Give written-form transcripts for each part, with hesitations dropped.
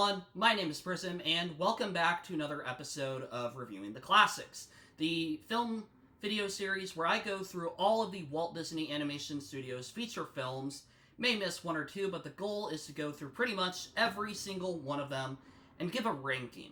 everyone, my name is Prism, and welcome back to another episode of Reviewing the Classics, the film video series where I go through all of the Walt Disney Animation Studios feature films. May miss one or two, but the goal is to go through pretty much every single one of them and give a ranking.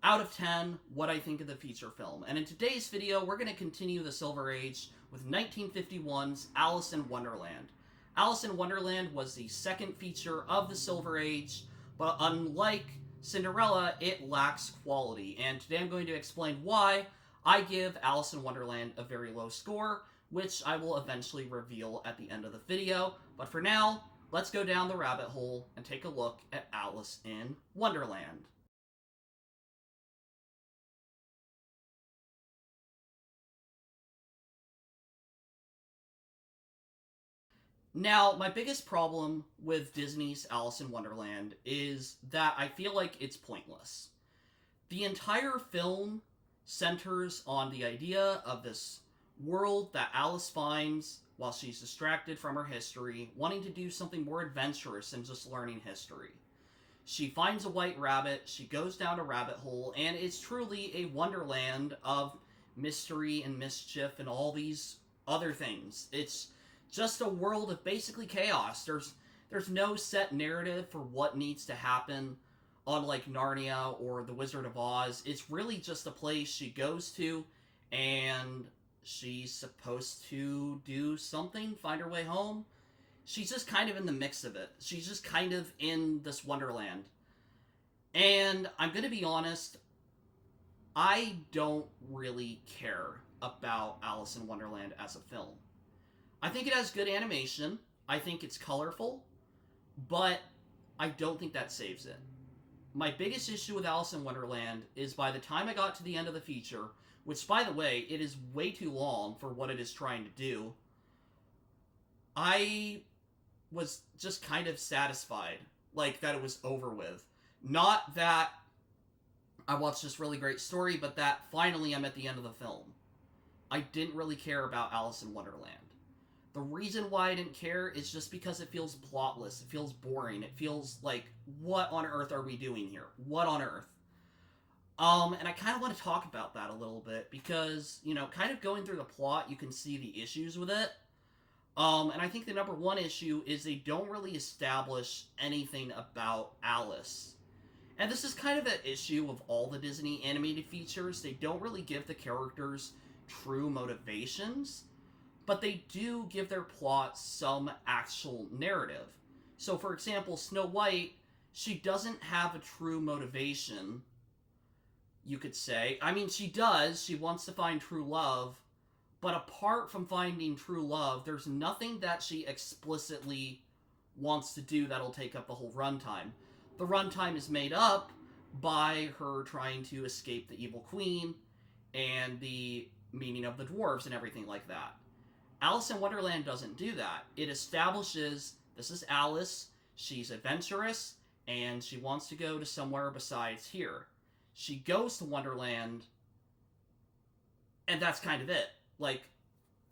Out of 10, what I think of the feature film. And in today's video, we're going to continue the Silver Age with 1951's Alice in Wonderland. Alice in Wonderland was the second feature of the Silver Age, but unlike Cinderella, it lacks quality. And today I'm going to explain why I give Alice in Wonderland a very low score, which I will eventually reveal at the end of the video. But for now, let's go down the rabbit hole and take a look at Alice in Wonderland. Now, my biggest problem with Disney's Alice in Wonderland is that I feel like it's pointless. The entire film centers on the idea of this world that Alice finds while she's distracted from her history, wanting to do something more adventurous than just learning history. She finds a white rabbit, she goes down a rabbit hole, and it's truly a wonderland of mystery and mischief and all these other things. It's just a world of basically chaos. There's no set narrative for what needs to happen, unlike Narnia or The Wizard of Oz. It's really just a place she goes to, and she's supposed to do something, find her way home. She's just kind of in the mix of it. She's just kind of in this wonderland. And I'm going to be honest, I don't really care about Alice in Wonderland as a film. I think it has good animation. I think it's colorful, but I don't think that saves it. My biggest issue with Alice in Wonderland is by the time I got to the end of the feature, which, by the way, it is way too long for what it is trying to do, I was just kind of satisfied, like, that it was over with. Not that I watched this really great story, but that finally I'm at the end of the film. I didn't really care about Alice in Wonderland. The reason why I didn't care is just because it feels plotless. It feels boring. It feels like, what on earth are we doing here? What on earth? And I kind of want to talk about that a little bit because, kind of going through the plot, you can see the issues with it. And I think the number one issue is they don't really establish anything about Alice. And this is kind of an issue of all the Disney animated features. They don't really give the characters true motivations, but they do give their plot some actual narrative. So, for example, Snow White, she doesn't have a true motivation, you could say. I mean, she does. She wants to find true love. But apart from finding true love, there's nothing that she explicitly wants to do that'll take up the whole runtime. The runtime is made up by her trying to escape the evil queen and the meaning of the dwarves and everything like that. Alice in Wonderland doesn't do that. It establishes this is Alice, she's adventurous, and she wants to go to somewhere besides here. She goes to Wonderland, and that's kind of it. Like,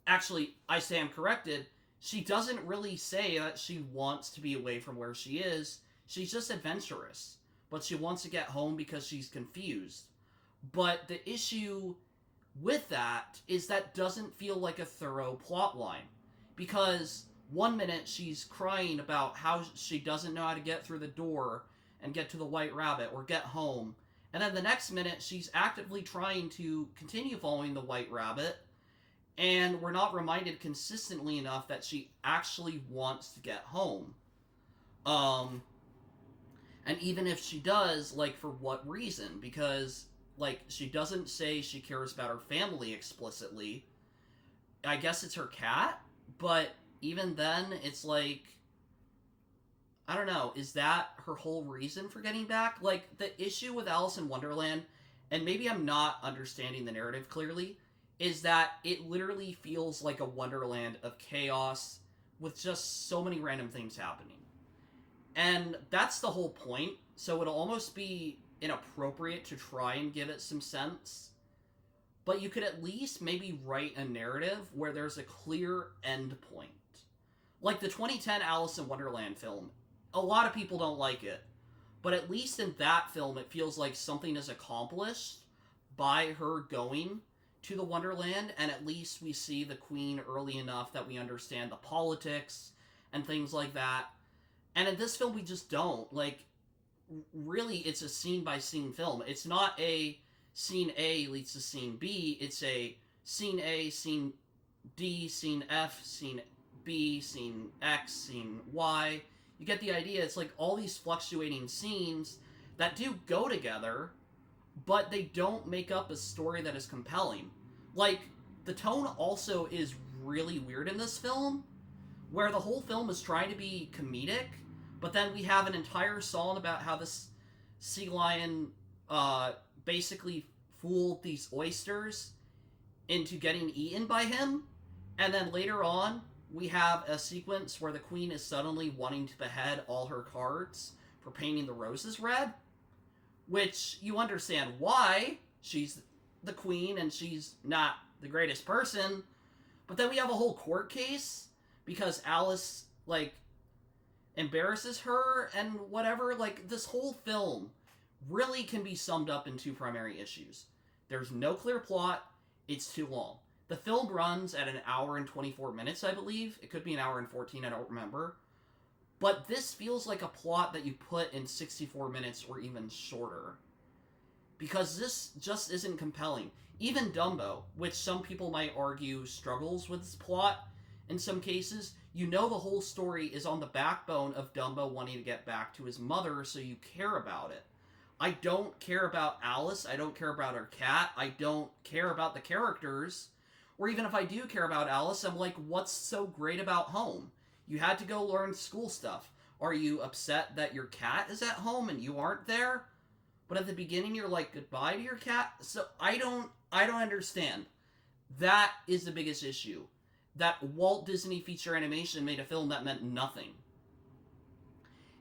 actually, I stand corrected. She doesn't really say that she wants to be away from where she is. She's just adventurous. But she wants to get home because she's confused. But the issue with that is that doesn't feel like a thorough plot line. Because one minute she's crying about how she doesn't know how to get through the door and get to the White Rabbit or get home. And then the next minute she's actively trying to continue following the White Rabbit. And we're not reminded consistently enough that she actually wants to get home. And even if she does, like, for what reason? Because, like, she doesn't say she cares about her family explicitly. I guess it's her cat, but even then, it's like, I don't know, is that her whole reason for getting back? Like, the issue with Alice in Wonderland, and maybe I'm not understanding the narrative clearly, is that it literally feels like a wonderland of chaos with just so many random things happening. And that's the whole point, so it'll almost be inappropriate to try and give it some sense. But you could at least maybe write a narrative where there's a clear end point. Like the 2010 Alice in Wonderland film. A lot of people don't like it. But at least in that film, it feels like something is accomplished by her going to the Wonderland, and at least we see the Queen early enough that we understand the politics and things like that. And in this film, we just don't. Like, really, it's a scene-by-scene film. It's not a scene A leads to scene B. It's a scene A, scene D, scene F, scene B, scene X, scene Y. You get the idea. It's like all these fluctuating scenes that do go together, but they don't make up a story that is compelling. Like, the tone also is really weird in this film, where the whole film is trying to be comedic, but then we have an entire song about how this sea lion basically fooled these oysters into getting eaten by him, and then later on, we have a sequence where the Queen is suddenly wanting to behead all her cards for painting the roses red, which you understand why. She's the Queen and she's not the greatest person. But then we have a whole court case because Alice, like, embarrasses her and whatever. Like, this whole film really can be summed up in two primary issues. There's no clear plot. It's too long. The film runs at an hour and 24 minutes, I believe. It could be an hour and 14, I don't remember. But this feels like a plot that you put in 64 minutes or even shorter. Because this just isn't compelling. Even Dumbo, which some people might argue struggles with its plot in some cases, you know the whole story is on the backbone of Dumbo wanting to get back to his mother, so you care about it. I don't care about Alice. I don't care about her cat. I don't care about the characters. Or even if I do care about Alice, I'm like, what's so great about home? You had to go learn school stuff. Are you upset that your cat is at home and you aren't there? But at the beginning, you're like, goodbye to your cat? So I don't understand. That is the biggest issue. That Walt Disney feature animation made a film that meant nothing.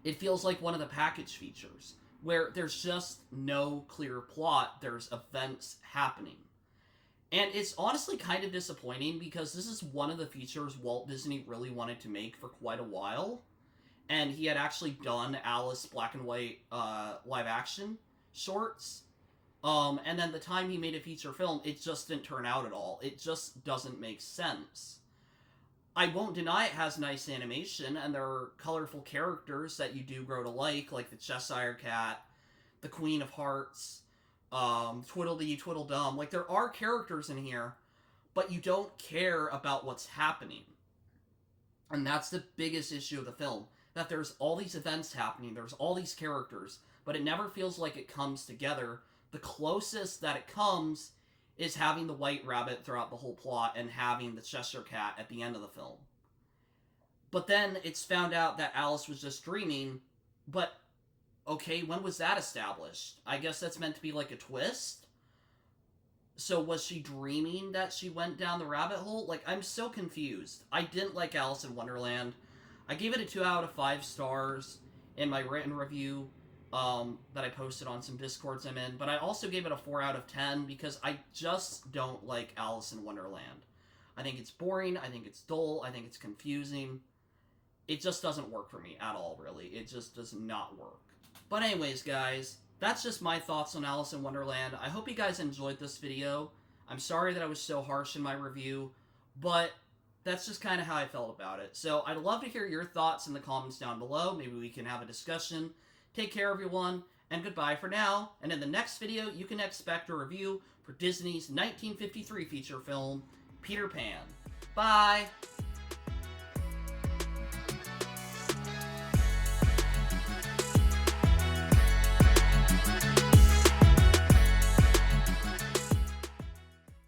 It feels like one of the package features, where there's just no clear plot. There's events happening. And it's honestly kind of disappointing because this is one of the features Walt Disney really wanted to make for quite a while. And he had actually done Alice black and white live action shorts. And then the time he made a feature film, it just didn't turn out at all. It just doesn't make sense. I won't deny it has nice animation, and there are colorful characters that you do grow to like the Cheshire Cat, the Queen of Hearts, Twiddledee, Twiddledum. Like, there are characters in here, but you don't care about what's happening. And that's the biggest issue of the film. That there's all these events happening, there's all these characters, but it never feels like it comes together. The closest that it comes is having the White Rabbit throughout the whole plot and having the Cheshire Cat at the end of the film. But then it's found out that Alice was just dreaming, but okay, when was that established? I guess that's meant to be like a twist? So was she dreaming that she went down the rabbit hole? Like, I'm so confused. I didn't like Alice in Wonderland. I gave it a 2 out of 5 stars in my written review that I posted on some Discords I'm in, but I also gave it a 4 out of 10 because I just don't like Alice in Wonderland. I think it's boring, I think it's dull, I think it's confusing. It just doesn't work for me at all, really. It just does not work. But anyways, guys, that's just my thoughts on Alice in Wonderland. I hope you guys enjoyed this video. I'm sorry that I was so harsh in my review, but that's just kind of how I felt about it. So I'd love to hear your thoughts in the comments down below. Maybe we can have a discussion. Take care, everyone, and goodbye for now. And in the next video, you can expect a review for Disney's 1953 feature film, Peter Pan. Bye!